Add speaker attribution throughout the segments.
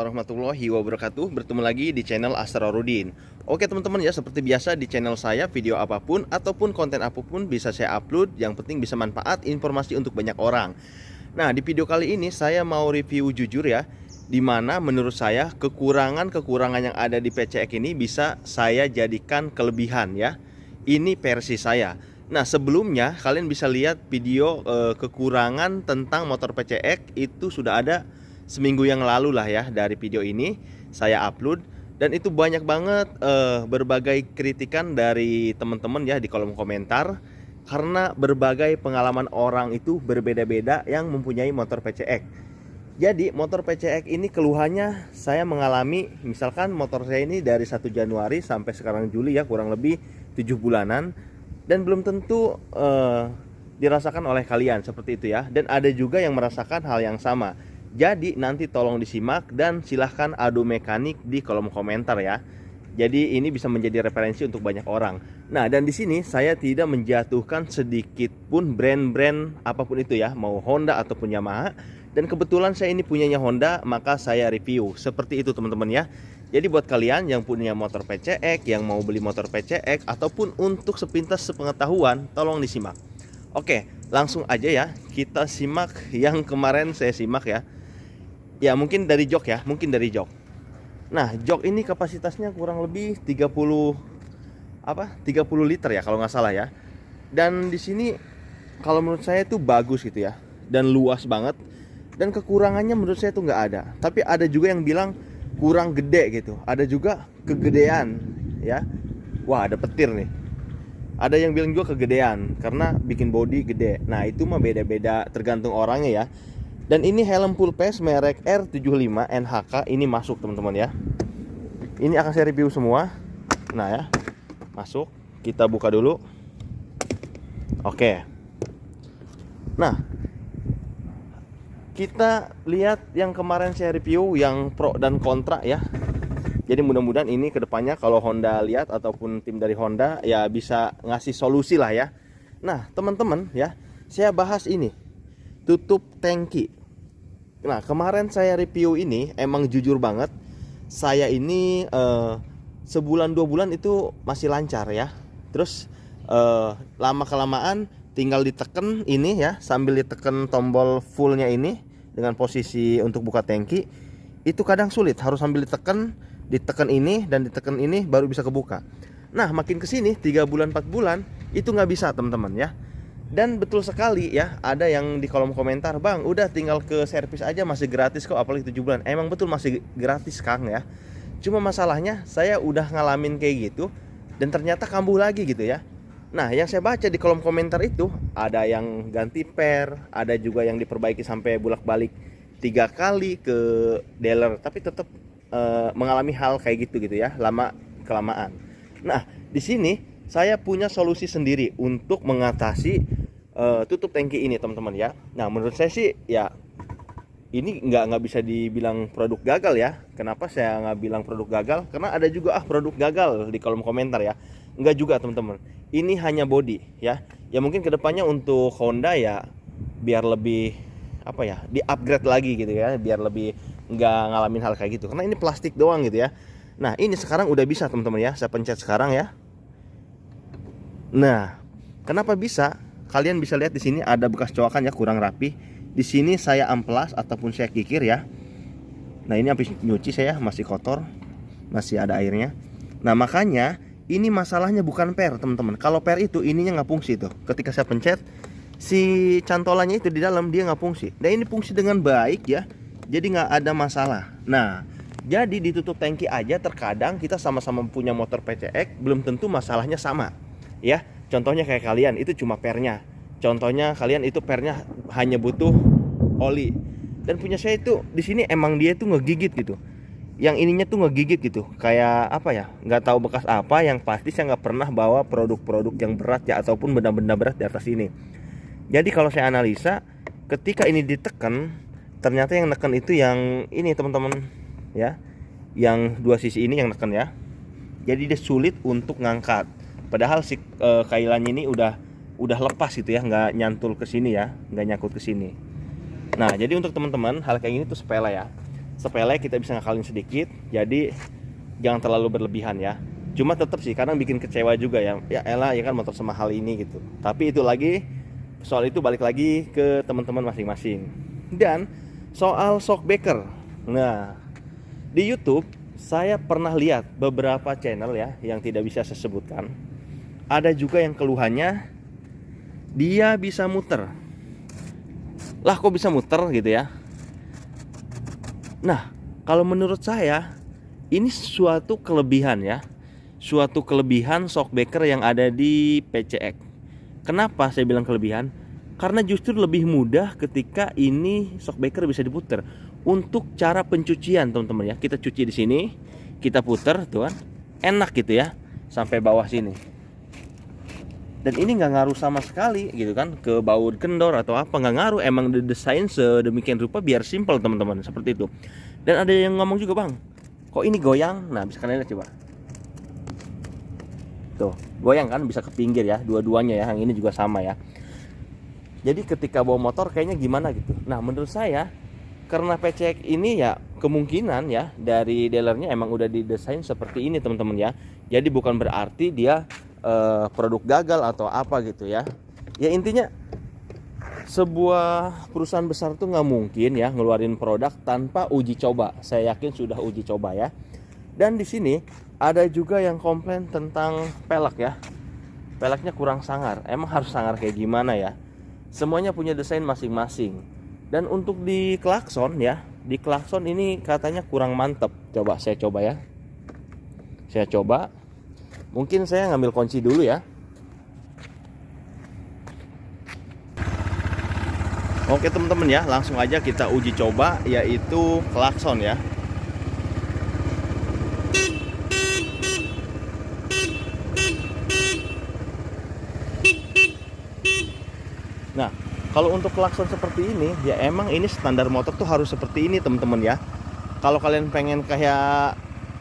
Speaker 1: warahmatullahi wabarakatuh. Bertemu lagi di channel Asrorudin. Oke teman-teman ya, seperti biasa di channel saya, video apapun ataupun konten apapun bisa saya upload. Yang penting bisa manfaat, informasi untuk banyak orang. Nah, di video kali ini saya mau review jujur ya, dimana menurut saya kekurangan-kekurangan yang ada di PCX ini bisa saya jadikan kelebihan ya. Ini versi saya. Nah, sebelumnya kalian bisa lihat video kekurangan tentang motor PCX itu sudah ada seminggu yang lalu lah ya. Dari video ini saya upload dan itu banyak banget berbagai kritikan dari teman-teman ya di kolom komentar, karena berbagai pengalaman orang itu berbeda-beda yang mempunyai motor PCX. Jadi motor PCX ini keluhannya saya mengalami, misalkan motor saya ini dari 1 Januari sampai sekarang Juli ya, kurang lebih 7 bulanan, dan belum tentu dirasakan oleh kalian seperti itu ya. Dan ada juga yang merasakan hal yang sama. Jadi nanti tolong disimak dan silahkan adu mekanik di kolom komentar ya. Jadi ini bisa menjadi referensi untuk banyak orang. Nah, dan di sini saya tidak menjatuhkan sedikit pun brand-brand apapun itu ya, mau Honda ataupun Yamaha. Dan kebetulan saya ini punyanya Honda, maka saya review seperti itu teman-teman ya. Jadi buat kalian yang punya motor PCX, yang mau beli motor PCX ataupun untuk sepintas sepengetahuan, tolong disimak. Oke, langsung aja ya, kita simak yang kemarin saya simak ya. Ya mungkin dari jok ya, mungkin dari jok. Nah, jok ini kapasitasnya kurang lebih 30 liter ya kalau nggak salah ya. Dan di sini kalau menurut saya itu bagus gitu ya, dan luas banget. Dan kekurangannya menurut saya itu nggak ada. Tapi ada juga yang bilang kurang gede gitu. Ada juga kegedean ya. Wah, ada petir nih. Ada yang bilang juga kegedean karena bikin body gede. Nah, itu mah beda-beda tergantung orangnya ya. Dan ini helm full face merek R75 NHK ini masuk teman-teman ya. Ini akan saya review semua. Nah ya, masuk. Kita buka dulu. Oke. Nah, kita lihat yang kemarin saya review yang pro dan kontra ya. Jadi mudah-mudahan ini kedepannya kalau Honda lihat ataupun tim dari Honda ya bisa ngasih solusi lah ya. Nah teman-teman ya, saya bahas ini tutup tangki. Nah kemarin saya review ini emang jujur banget, saya ini sebulan 2 bulan itu masih lancar ya. Terus lama kelamaan tinggal diteken ini ya, sambil diteken tombol fullnya ini dengan posisi untuk buka tangki itu kadang sulit, harus sambil ditekan ini dan ditekan ini baru bisa kebuka. Nah makin kesini 3 bulan 4 bulan itu nggak bisa teman-teman ya. Dan betul sekali ya, ada yang di kolom komentar, "Bang, udah tinggal ke servis aja masih gratis kok, apalagi 7 bulan." Emang betul masih gratis Kang ya. Cuma masalahnya saya udah ngalamin kayak gitu dan ternyata kambuh lagi gitu ya. Nah, yang saya baca di kolom komentar itu ada yang ganti per, ada juga yang diperbaiki sampai bolak-balik 3 kali ke dealer, tapi tetap mengalami hal kayak gitu ya, lama kelamaan. Nah, di sini saya punya solusi sendiri untuk mengatasi tutup tangki ini teman-teman ya. Nah menurut saya sih ya ini nggak bisa dibilang produk gagal ya. Kenapa saya nggak bilang produk gagal? Karena ada juga produk gagal di kolom komentar ya. Nggak juga teman-teman. Ini hanya body ya. Ya mungkin kedepannya untuk Honda ya biar lebih di upgrade lagi gitu ya, biar lebih nggak ngalamin hal kayak gitu. Karena ini plastik doang gitu ya. Nah ini sekarang udah bisa teman-teman ya. Saya pencet sekarang ya. Nah kenapa bisa? Kalian bisa lihat di sini ada bekas coakan ya, kurang rapi. Di sini saya amplas ataupun saya kikir ya. Nah ini habis nyuci saya masih kotor, masih ada airnya. Nah makanya ini masalahnya bukan per teman-teman. Kalau per itu ininya nggak fungsi tuh. Ketika saya pencet si cantolannya itu di dalam dia nggak fungsi. Nah ini fungsi dengan baik ya. Jadi nggak ada masalah. Nah jadi ditutup tangki aja terkadang kita sama-sama punya motor PCX belum tentu masalahnya sama ya. Contohnya kayak kalian itu cuma pernya. Contohnya kalian itu pernya hanya butuh oli. Dan punya saya itu di sini emang dia tuh ngegigit gitu. Yang ininya tuh ngegigit gitu. Kayak nggak tahu bekas apa, yang pasti saya nggak pernah bawa produk-produk yang berat ya ataupun benda-benda berat di atas ini. Jadi kalau saya analisa, ketika ini ditekan, ternyata yang neken itu yang ini teman-teman ya. Yang 2 sisi ini yang neken ya. Jadi dia sulit untuk ngangkat. Padahal si kailannya ini udah lepas gitu ya, nggak nyantul ke sini ya, nggak nyangkut ke sini. Nah, jadi untuk teman-teman hal kayak gini tuh sepele ya. sepele, kita bisa ngakalin sedikit. Jadi jangan terlalu berlebihan ya. Cuma tetap sih kadang bikin kecewa juga ya. Ya elah ya kan motor semahal ini gitu. Tapi itu lagi, soal itu balik lagi ke teman-teman masing-masing. Dan soal shockbreaker. Nah, di YouTube saya pernah lihat beberapa channel ya yang tidak bisa saya sebutkan. Ada juga yang keluhannya dia bisa muter. Lah kok bisa muter gitu ya. Nah, kalau menurut saya ini suatu kelebihan ya. Suatu kelebihan shockbreaker yang ada di PCX. Kenapa saya bilang kelebihan? Karena justru lebih mudah ketika ini shockbreaker bisa diputer. Untuk cara pencucian teman-teman ya, kita cuci di sini, kita puter tuh kan, enak gitu ya, sampai bawah sini. Dan ini nggak ngaruh sama sekali gitu kan ke baut kendor atau apa, nggak ngaruh. Emang didesain sedemikian rupa biar simple teman-teman, seperti itu. Dan ada yang ngomong juga, bang, kok ini goyang? Nah, bisa kalian lihat coba. Tuh, goyang kan, bisa ke pinggir ya, dua-duanya ya. Yang ini juga sama ya. Jadi ketika bawa motor kayaknya gimana gitu. Nah, menurut saya karena PCX ini ya kemungkinan ya dari dealernya emang udah didesain seperti ini teman-teman ya. Jadi bukan berarti dia produk gagal atau apa gitu ya. Ya intinya sebuah perusahaan besar tuh nggak mungkin ya ngeluarin produk tanpa uji coba. Saya yakin sudah uji coba ya. Dan di sini ada juga yang komplain tentang pelek ya. Peleknya kurang sangar. Emang harus sangar kayak gimana ya? Semuanya punya desain masing-masing. Dan untuk di klakson ya, di klakson ini katanya kurang mantep. Coba saya coba ya. Saya coba. Mungkin saya ngambil kunci dulu ya. Oke teman-teman ya, langsung aja kita uji coba yaitu klakson ya. Nah, kalau untuk klakson seperti ini, ya emang ini standar motor tuh harus seperti ini teman-teman ya. Kalau kalian pengen kayak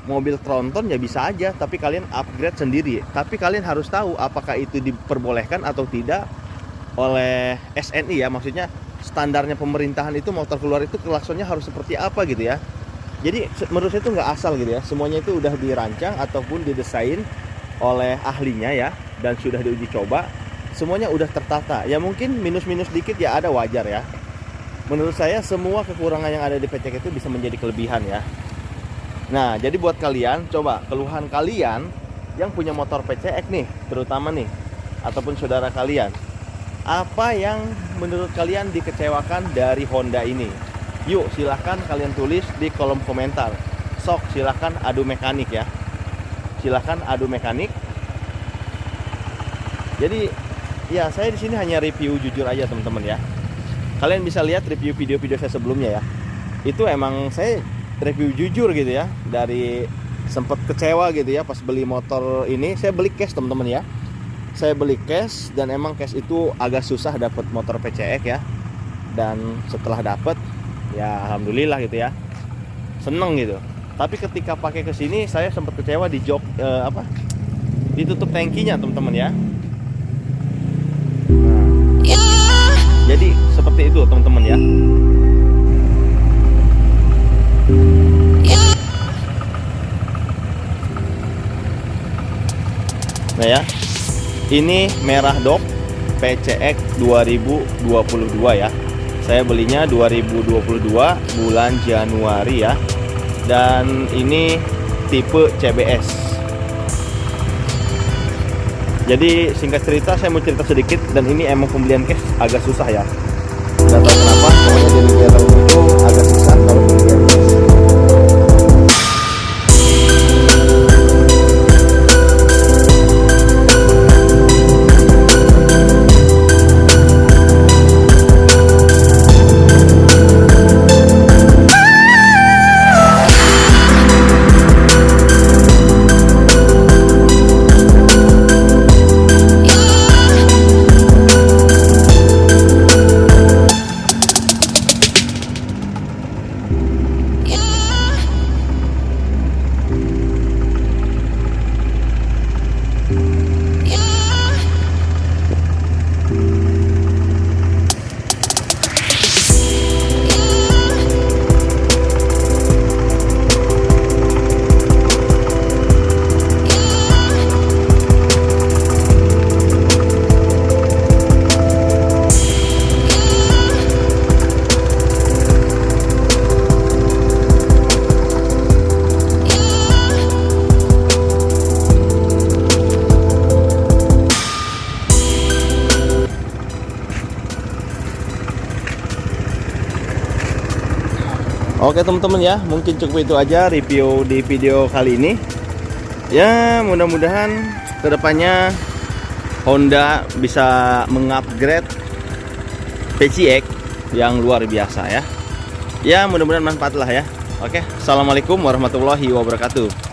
Speaker 1: mobil tronton ya bisa aja, tapi kalian upgrade sendiri. Tapi kalian harus tahu apakah itu diperbolehkan atau tidak oleh SNI ya. Maksudnya standarnya pemerintahan itu motor keluar itu klaksonnya harus seperti apa gitu ya. Jadi menurut saya itu nggak asal gitu ya. Semuanya itu udah dirancang ataupun didesain oleh ahlinya ya, dan sudah diuji coba. Semuanya udah tertata. Ya mungkin minus-minus dikit ya ada, wajar ya. Menurut saya semua kekurangan yang ada di PCX itu bisa menjadi kelebihan ya. Nah, jadi buat kalian, coba keluhan kalian yang punya motor PCX nih, terutama nih, ataupun saudara kalian, apa yang menurut kalian dikecewakan dari Honda ini? Yuk silahkan kalian tulis di kolom komentar. Sok silahkan adu mekanik ya. Silahkan adu mekanik. Jadi ya saya di sini hanya review jujur aja teman-teman ya. Kalian bisa lihat review video-video saya sebelumnya ya. Itu emang saya review jujur gitu ya. Dari sempat kecewa gitu ya pas beli motor ini. Saya beli cash teman-teman ya. Saya beli cash dan emang cash itu agak susah dapat motor PCX ya. Dan setelah dapat ya alhamdulillah gitu ya. Seneng gitu. Tapi ketika pakai ke sini saya sempat kecewa di jok ditutup tangkinya teman-teman ya. Jadi seperti itu teman-teman ya. Nah ya, ini merah dok PCX 2022 ya. Saya belinya 2022 bulan Januari ya. Dan ini tipe CBS. Jadi singkat cerita saya mau cerita sedikit, dan ini emang pembelian cash agak susah ya. Nggak tahu kenapa, pokoknya dari dealer itu agak susah kalau pembelian cash. Oke teman-teman ya, mungkin cukup itu aja review di video kali ini. Ya mudah-mudahan kedepannya Honda bisa mengupgrade PCX yang luar biasa ya. Ya mudah-mudahan manfaat lah ya. Oke, assalamualaikum warahmatullahi wabarakatuh.